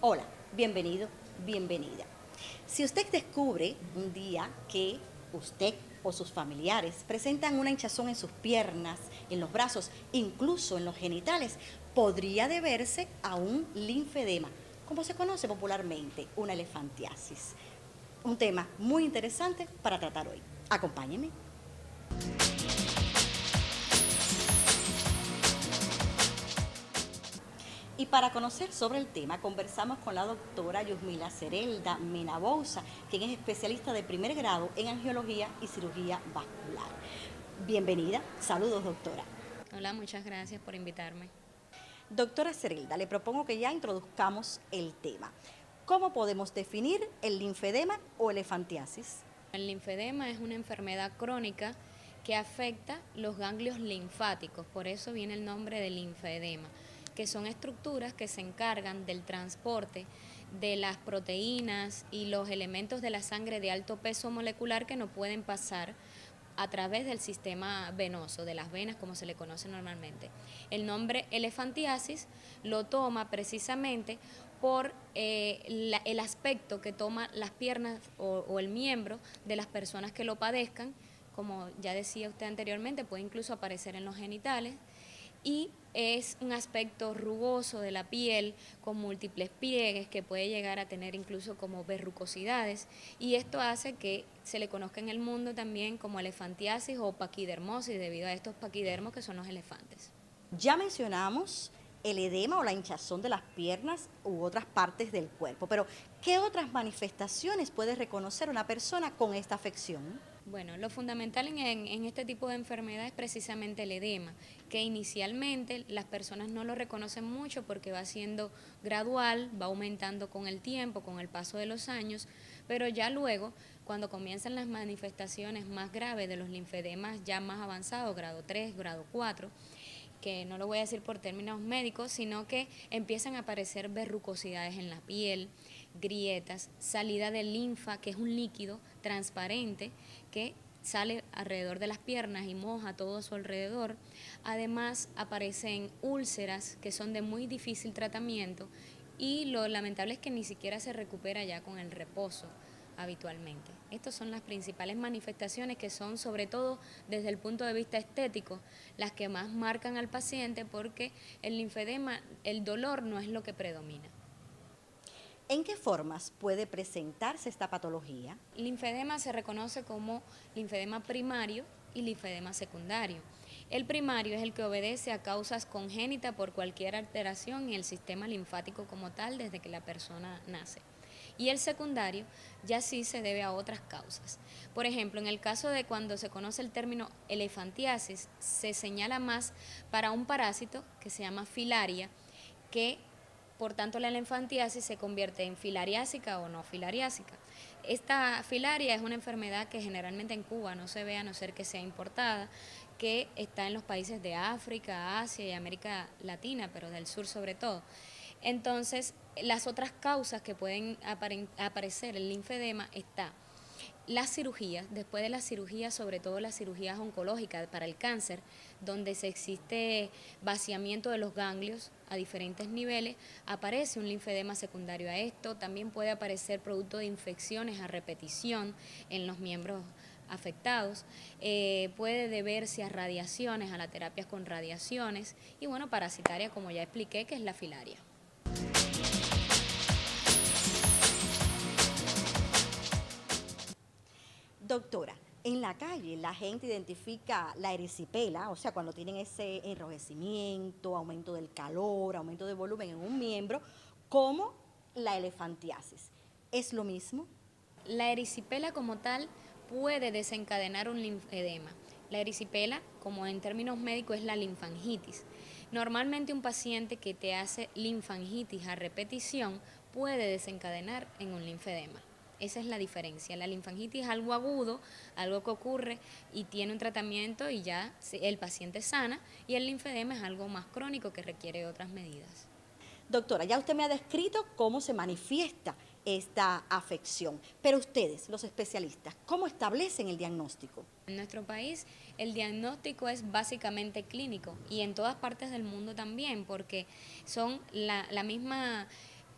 Hola, bienvenido, bienvenida. Si usted descubre un día que usted o sus familiares presentan una hinchazón en sus piernas, en los brazos, incluso en los genitales, podría deberse a un linfedema, como se conoce popularmente, una elefantiasis. Un tema muy interesante para tratar hoy. Acompáñeme. Y para conocer sobre el tema, conversamos con la doctora Yusmila Cerelda Menabouza, quien es especialista de primer grado en angiología y cirugía vascular. Bienvenida, saludos doctora. Hola, muchas gracias por invitarme. Doctora Cerelda, le propongo que ya introduzcamos el tema. ¿Cómo podemos definir el linfedema o elefantiasis? El linfedema es una enfermedad crónica que afecta los ganglios linfáticos, por eso viene el nombre de linfedema, que son estructuras que se encargan del transporte de las proteínas y los elementos de la sangre de alto peso molecular que no pueden pasar a través del sistema venoso, de las venas como se le conoce normalmente. El nombre elefantiasis lo toma precisamente por el aspecto que toma las piernas o el miembro de las personas que lo padezcan. Como ya decía usted anteriormente, puede incluso aparecer en los genitales y es un aspecto rugoso de la piel con múltiples pliegues que puede llegar a tener incluso como verrucosidades, y esto hace que se le conozca en el mundo también como elefantiasis o paquidermosis debido a estos paquidermos que son los elefantes. Ya mencionamos el edema o la hinchazón de las piernas u otras partes del cuerpo, pero ¿qué otras manifestaciones puede reconocer una persona con esta afección? Bueno, lo fundamental en este tipo de enfermedad es precisamente el edema, que inicialmente las personas no lo reconocen mucho porque va siendo gradual, va aumentando con el tiempo, con el paso de los años, pero ya luego, cuando comienzan las manifestaciones más graves de los linfedemas ya más avanzados, grado 3, grado 4, que no lo voy a decir por términos médicos, sino que empiezan a aparecer verrucosidades en la piel, grietas, salida de linfa, que es un líquido transparente que sale alrededor de las piernas y moja todo a su alrededor. Además aparecen úlceras que son de muy difícil tratamiento y lo lamentable es que ni siquiera se recupera ya con el reposo habitualmente. Estas son las principales manifestaciones que son, sobre todo desde el punto de vista estético, las que más marcan al paciente, porque el linfedema, el dolor no es lo que predomina. ¿En qué formas puede presentarse esta patología? Linfedema se reconoce como linfedema primario y linfedema secundario. El primario es el que obedece a causas congénitas por cualquier alteración en el sistema linfático como tal desde que la persona nace. Y el secundario ya sí se debe a otras causas. Por ejemplo, en el caso de cuando se conoce el término elefantiasis, se señala más para un parásito que se llama filaria, que por tanto la elefantiasis se convierte en filariásica o no filariásica. Esta filaria es una enfermedad que generalmente en Cuba no se ve a no ser que sea importada, que está en los países de África, Asia y América Latina, pero del sur sobre todo. Entonces, las otras causas que pueden aparecer el linfedema está las cirugías, después de las cirugías, sobre todo las cirugías oncológicas para el cáncer, donde se existe vaciamiento de los ganglios a diferentes niveles, aparece un linfedema secundario a esto. También puede aparecer producto de infecciones a repetición en los miembros afectados, puede deberse a radiaciones, a las terapias con radiaciones, y bueno, parasitaria, como ya expliqué, que es la filaria. Doctora, en la calle la gente identifica la erisipela, o sea, cuando tienen ese enrojecimiento, aumento del calor, aumento de volumen en un miembro, como la elefantiasis. ¿Es lo mismo? La erisipela como tal puede desencadenar un linfedema. La erisipela, como en términos médicos, es la linfangitis. Normalmente un paciente que te hace linfangitis a repetición puede desencadenar en un linfedema. Esa es la diferencia. La linfangitis es algo agudo, algo que ocurre y tiene un tratamiento y ya el paciente sana, y el linfedema es algo más crónico que requiere otras medidas. Doctora, ya usted me ha descrito cómo se manifiesta esta afección, pero ustedes, los especialistas, ¿cómo establecen el diagnóstico? En nuestro país el diagnóstico es básicamente clínico y en todas partes del mundo también, porque son la misma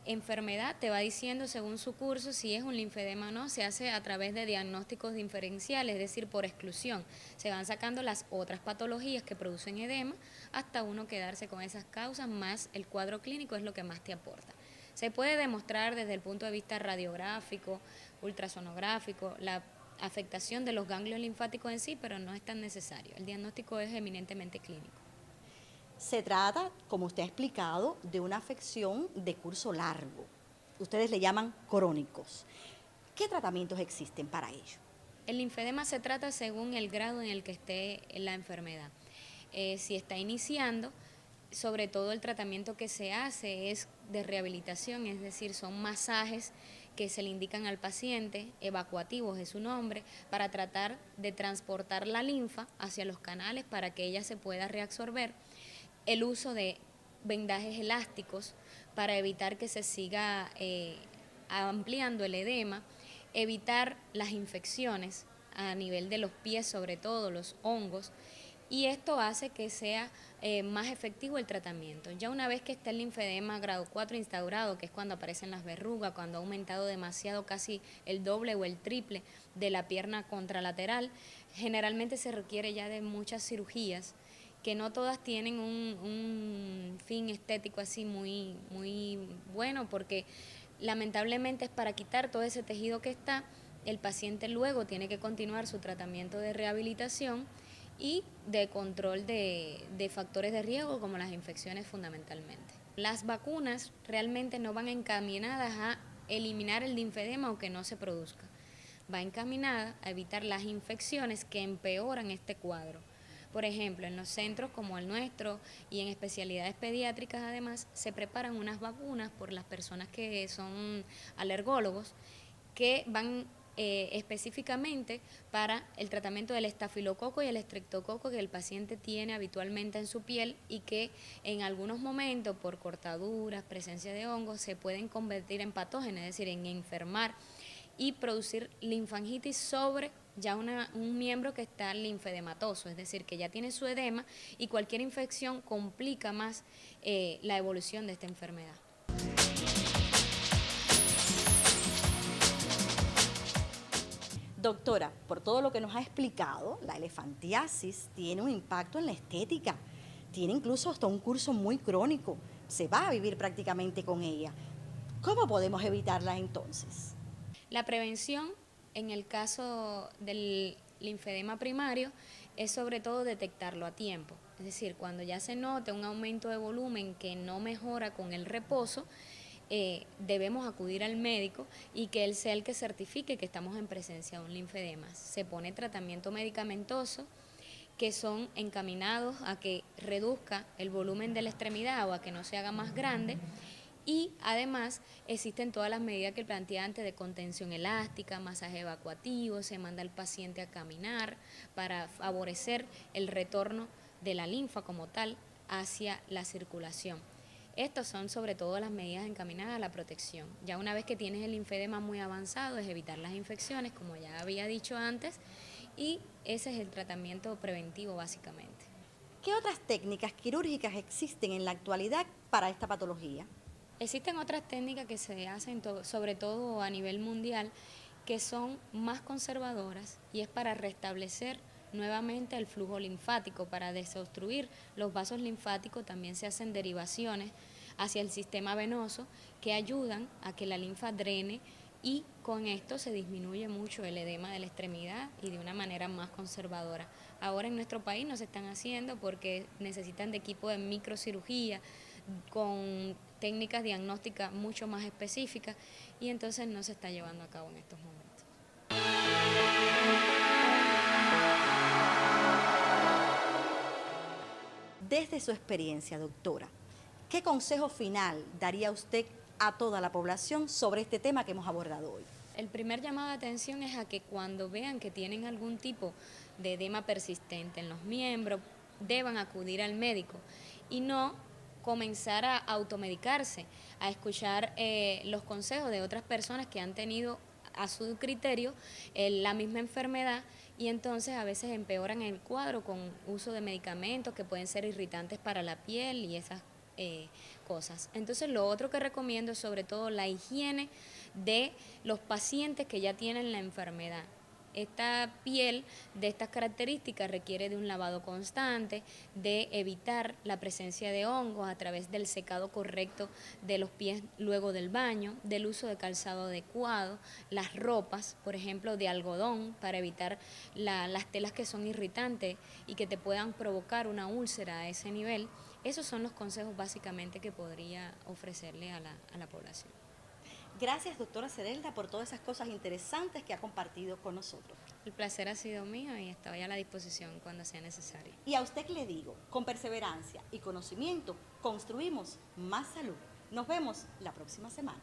enfermedad te va diciendo según su curso si es un linfedema o no. Se hace a través de diagnósticos diferenciales, es decir, por exclusión. Se van sacando las otras patologías que producen edema hasta uno quedarse con esas causas, más el cuadro clínico es lo que más te aporta. Se puede demostrar desde el punto de vista radiográfico, ultrasonográfico, la afectación de los ganglios linfáticos en sí, pero no es tan necesario. El diagnóstico es eminentemente clínico. Se trata, como usted ha explicado, de una afección de curso largo. Ustedes le llaman crónicos. ¿Qué tratamientos existen para ello? El linfedema se trata según el grado en el que esté la enfermedad. Si está iniciando, sobre todo el tratamiento que se hace es de rehabilitación, es decir, son masajes que se le indican al paciente, evacuativos es su nombre, para tratar de transportar la linfa hacia los canales para que ella se pueda reabsorber. El uso de vendajes elásticos para evitar que se siga ampliando el edema, evitar las infecciones a nivel de los pies, sobre todo los hongos, y esto hace que sea más efectivo el tratamiento. Ya una vez que está el linfedema grado 4 instaurado, que es cuando aparecen las verrugas, cuando ha aumentado demasiado, casi el doble o el triple de la pierna contralateral, generalmente se requiere ya de muchas cirugías, que no todas tienen un fin estético así muy bueno, porque lamentablemente es para quitar todo ese tejido que está. El paciente luego tiene que continuar su tratamiento de rehabilitación y de control de factores de riesgo como las infecciones fundamentalmente. Las vacunas realmente no van encaminadas a eliminar el linfedema aunque no se produzca. Va encaminada a evitar las infecciones que empeoran este cuadro. Por ejemplo, en los centros como el nuestro y en especialidades pediátricas además se preparan unas vacunas por las personas que son alergólogos que van específicamente para el tratamiento del estafilococo y el estreptococo que el paciente tiene habitualmente en su piel y que en algunos momentos por cortaduras, presencia de hongos, se pueden convertir en patógenos, es decir, en enfermar y producir linfangitis sobre ya un miembro que está linfedematoso, es decir, que ya tiene su edema y cualquier infección complica más la evolución de esta enfermedad. Doctora, por todo lo que nos ha explicado, la elefantiasis tiene un impacto en la estética. Tiene incluso hasta un curso muy crónico. Se va a vivir prácticamente con ella. ¿Cómo podemos evitarla entonces? La prevención en el caso del linfedema primario es sobre todo detectarlo a tiempo. Es decir, cuando ya se note un aumento de volumen que no mejora con el reposo, debemos acudir al médico y que él sea el que certifique que estamos en presencia de un linfedema. Se pone tratamiento medicamentoso que son encaminados a que reduzca el volumen de la extremidad o a que no se haga más grande. Y además existen todas las medidas que plantea antes de contención elástica, masaje evacuativo, se manda al paciente a caminar para favorecer el retorno de la linfa como tal hacia la circulación. Estas son sobre todo las medidas encaminadas a la protección. Ya una vez que tienes el linfedema muy avanzado es evitar las infecciones, como ya había dicho antes, y ese es el tratamiento preventivo básicamente. ¿Qué otras técnicas quirúrgicas existen en la actualidad para esta patología? Existen otras técnicas que se hacen sobre todo a nivel mundial que son más conservadoras y es para restablecer nuevamente el flujo linfático, para desobstruir los vasos linfáticos. También se hacen derivaciones hacia el sistema venoso que ayudan a que la linfa drene y con esto se disminuye mucho el edema de la extremidad y de una manera más conservadora. Ahora en nuestro país no se están haciendo porque necesitan de equipo de microcirugía con técnicas diagnósticas mucho más específicas y entonces no se está llevando a cabo en estos momentos. Desde su experiencia, doctora, ¿qué consejo final daría usted a toda la población sobre este tema que hemos abordado hoy? El primer llamado de atención es a que cuando vean que tienen algún tipo de edema persistente en los miembros, deban acudir al médico y no comenzar a automedicarse, a escuchar los consejos de otras personas que han tenido a su criterio la misma enfermedad y entonces a veces empeoran el cuadro con uso de medicamentos que pueden ser irritantes para la piel y esas cosas. Entonces, lo otro que recomiendo es sobre todo la higiene de los pacientes que ya tienen la enfermedad. Esta piel de estas características requiere de un lavado constante, de evitar la presencia de hongos a través del secado correcto de los pies luego del baño, del uso de calzado adecuado, las ropas, por ejemplo, de algodón para evitar las telas que son irritantes y que te puedan provocar una úlcera a ese nivel. Esos son los consejos básicamente que podría ofrecerle a la población. Gracias, doctora Cerelda, por todas esas cosas interesantes que ha compartido con nosotros. El placer ha sido mío y estoy a la disposición cuando sea necesario. Y a usted le digo, con perseverancia y conocimiento construimos más salud. Nos vemos la próxima semana.